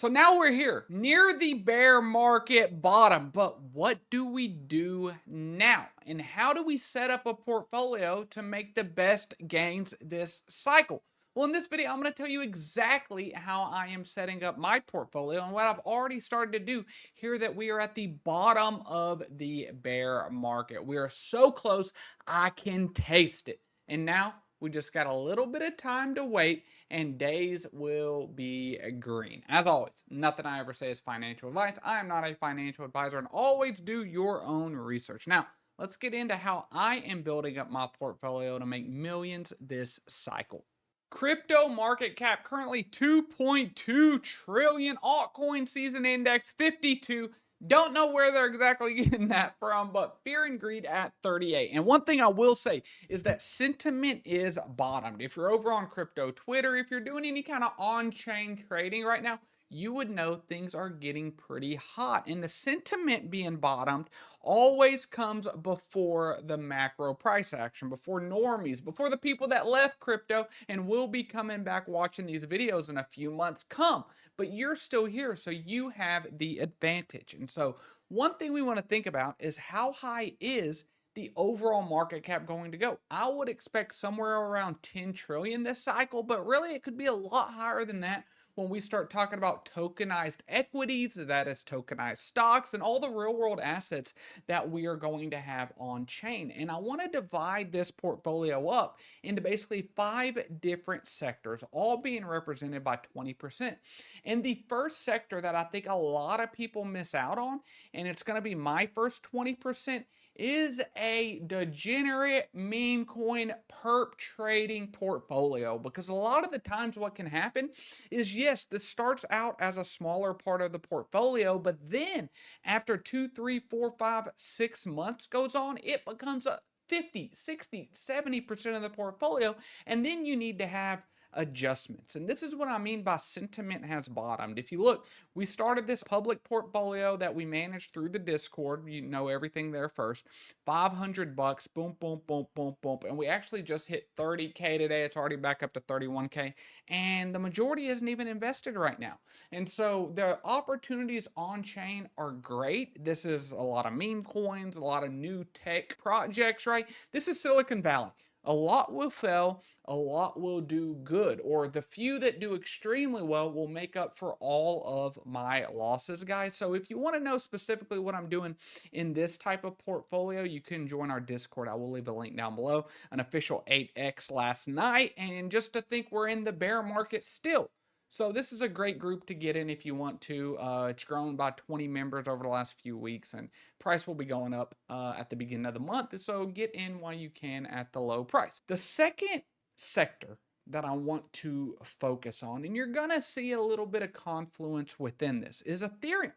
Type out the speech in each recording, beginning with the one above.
So now we're here near the bear market bottom, but what do we do now? And how do we set up a portfolio to make the best gains this cycle? Well, in this video, I'm going to tell you exactly how I am setting up my portfolio and what I've already started to do here that we are at the bottom of the bear market. We are so close, I can taste it. And now we just got a little bit of time to wait and days will be green. As always, nothing I ever say is financial advice. I am not a financial advisor, and always do your own research. Now, let's get into how I am building up my portfolio to make millions this cycle. Crypto market cap currently 2.2 trillion. Altcoin season index 52. Don't know where they're exactly getting that from, but fear and greed at 38. And one thing I will say is that sentiment is bottomed. If you're over on crypto Twitter, if you're doing any kind of on-chain trading right now, you would know things are getting pretty hot. And the sentiment being bottomed always comes before the macro price action, before normies, before the people that left crypto and will be coming back watching these videos in a few months come. But you're still here, so you have the advantage. And so, one thing we want to think about is how high is the overall market cap going to go? I would expect somewhere around 10 trillion this cycle, but really it could be a lot higher than that when we start talking about tokenized equities, that is tokenized stocks, and all the real world assets that we are going to have on chain. And I want to divide this portfolio up into basically 5 different sectors, all being represented by 20%. And the first sector that I think a lot of people miss out on, and it's going to be my first 20%, is a degenerate meme coin perp trading portfolio. Because a lot of the times, what can happen is yes, this starts out as a smaller part of the portfolio, but then after 2, 3, 4, 5, 6 months goes on, it becomes a 50, 60, 70% of the portfolio. And then you need to have adjustments. And this is what I mean by sentiment has bottomed. If you look, we started this public portfolio that we managed through the Discord. You know everything there first. 500 bucks, boom, boom, boom, boom, boom. And we actually just hit 30K today. It's already back up to 31K. And the majority isn't even invested right now. And so the opportunities on chain are great. This is a lot of meme coins, a lot of new tech projects, right? This is Silicon Valley. A lot will fail, a lot will do good, or the few that do extremely well will make up for all of my losses, guys. So if you want to know specifically what I'm doing in this type of portfolio, you can join our Discord. I will leave a link down below. An official 8x last night, and just to think we're in the bear market still. So this is a great group to get in if you want to. It's grown by 20 members over the last few weeks, and price will be going up at the beginning of the month. So get in while you can at the low price. The second sector that I want to focus on, and you're gonna see a little bit of confluence within this, is Ethereum.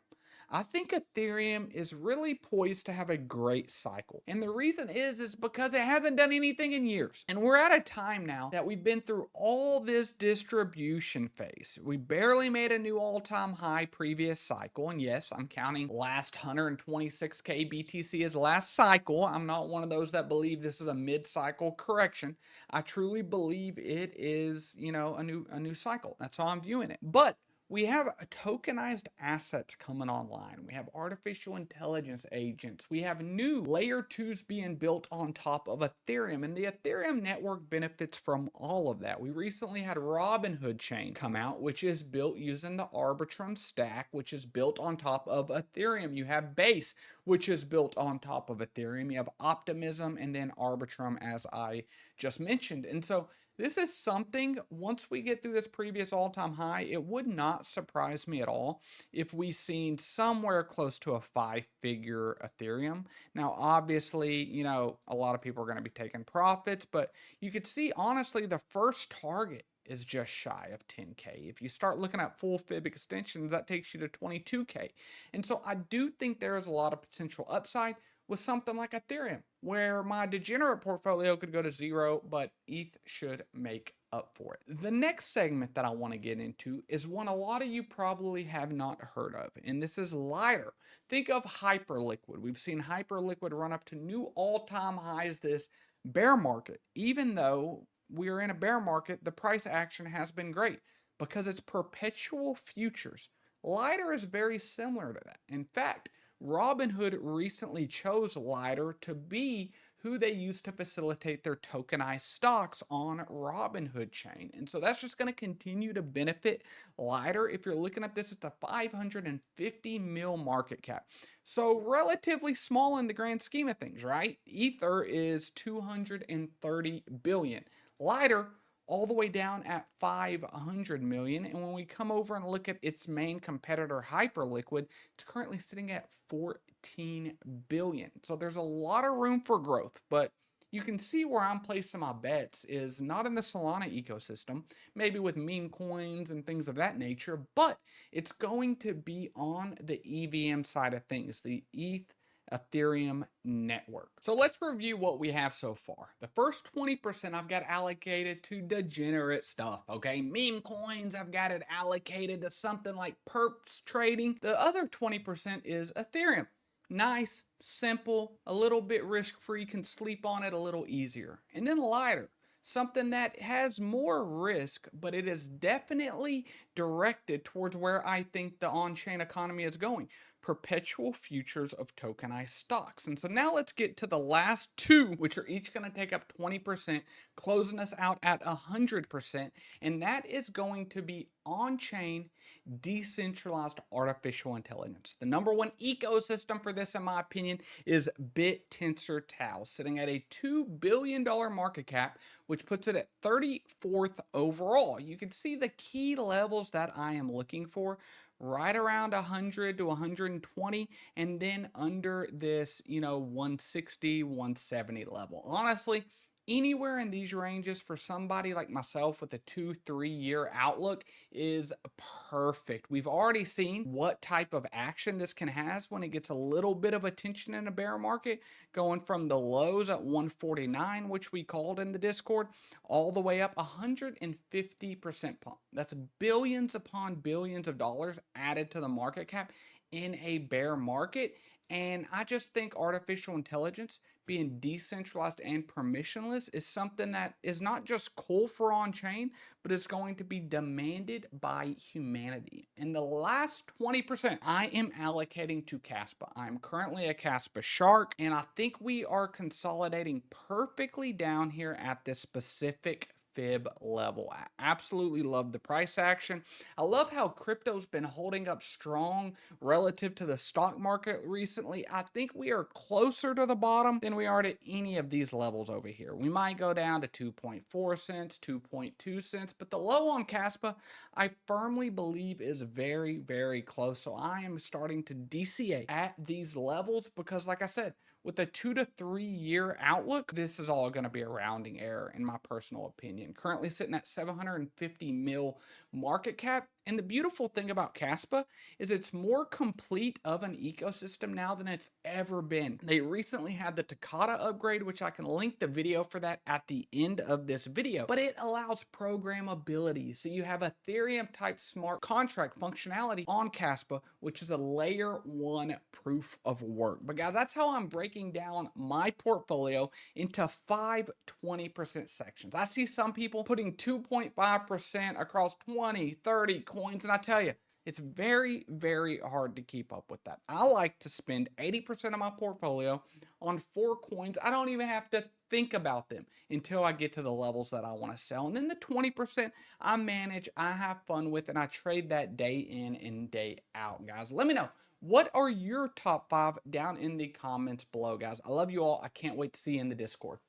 I think Ethereum is really poised to have a great cycle. And the reason is because it hasn't done anything in years. And we're at a time now that we've been through all this distribution phase. We barely made a new all-time high previous cycle. And yes, I'm counting last 126K BTC as last cycle. I'm not one of those that believe this is a mid-cycle correction. I truly believe it is, a new cycle. That's how I'm viewing it. But we have tokenized assets coming online. We have artificial intelligence agents. We have new layer twos being built on top of Ethereum, and the Ethereum network benefits from all of that. We recently had Robinhood Chain come out, which is built using the Arbitrum stack, which is built on top of Ethereum. You have Base, which is built on top of Ethereum. You have Optimism and then Arbitrum, as I just mentioned. And so this is something, once we get through this previous all-time high, it would not surprise me at all if we seen somewhere close to a 5-figure Ethereum. Now, obviously, a lot of people are going to be taking profits, but you could see, honestly, the first target is just shy of 10K. If you start looking at full fib extensions, that takes you to 22K. And so I do think there is a lot of potential upside with something like Ethereum, where my degenerate portfolio could go to zero, but ETH should make up for it. The next segment that I want to get into is one a lot of you probably have not heard of, and this is lighter. Think of Hyperliquid. We've seen Hyperliquid run up to new all-time highs this bear market. Even though we are in a bear market, the price action has been great because it's perpetual futures. Lighter is very similar to that. In fact, Robinhood recently chose Lighter to be who they use to facilitate their tokenized stocks on Robinhood chain. And so that's just going to continue to benefit Lighter. If you're looking at this, it's a 550 mil market cap. So relatively small in the grand scheme of things, right? Ether is 230 billion. Lighter all the way down at 500 million. And when we come over and look at its main competitor, Hyperliquid, it's currently sitting at 14 billion. So there's a lot of room for growth, but you can see where I'm placing my bets is not in the Solana ecosystem, maybe with meme coins and things of that nature, but it's going to be on the EVM side of things, the Ethereum network. So let's review what we have so far. The first 20% I've got allocated to degenerate stuff, okay? Meme coins, I've got it allocated to something like perps trading. The other 20% is Ethereum. Nice, simple, a little bit risk-free, can sleep on it a little easier. And then lighter, something that has more risk, but it is definitely directed towards where I think the on-chain economy is going. Perpetual futures of tokenized stocks. And so now let's get to the last two, which are each going to take up 20%, closing us out at 100%. And that is going to be on-chain decentralized artificial intelligence. The number one ecosystem for this, in my opinion, is Bittensor Tau, sitting at a $2 billion market cap, which puts it at 34th overall. You can see the key levels that I am looking for right around 100 to 120, and then under this 160, 170 level. Honestly, anywhere in these ranges for somebody like myself with a 2-3 year outlook is perfect. We've already seen what type of action this can have when it gets a little bit of attention in a bear market, going from the lows at 149, which we called in the Discord, all the way up 150% pump. That's billions upon billions of dollars added to the market cap in a bear market. And I just think artificial intelligence being decentralized and permissionless is something that is not just cool for on-chain, but it's going to be demanded by humanity. In the last 20%, I am allocating to Kaspa. I'm currently a Kaspa shark, and I think we are consolidating perfectly down here at this specific fib level. I absolutely love the price action. I love how crypto's been holding up strong relative to the stock market recently. I think we are closer to the bottom than we are to any of these levels over here. We might go down to 2.4 cents, 2.2 cents, but the low on Kaspa, I firmly believe is very, very close. So I am starting to DCA at these levels because, like I said, with a 2 to 3 year outlook, this is all going to be a rounding error in my personal opinion. Currently sitting at 750 mil market cap. And the beautiful thing about Kaspa is it's more complete of an ecosystem now than it's ever been. They recently had the Takata upgrade, which I can link the video for that at the end of this video, but it allows programmability. So you have Ethereum type smart contract functionality on Kaspa, which is a layer 1 proof of work. But guys, that's how I'm breaking down my portfolio into 5 20% sections. I see some people putting 2.5% across 20, 30 coins, and I tell you, it's very, very hard to keep up with that. I like to spend 80% of my portfolio on 4 coins. I don't even have to think about them until I get to the levels that I want to sell. And then the 20% I manage, I have fun with, and I trade that day in and day out, guys. Let me know. What are your top 5 down in the comments below, guys? I love you all. I can't wait to see you in the Discord.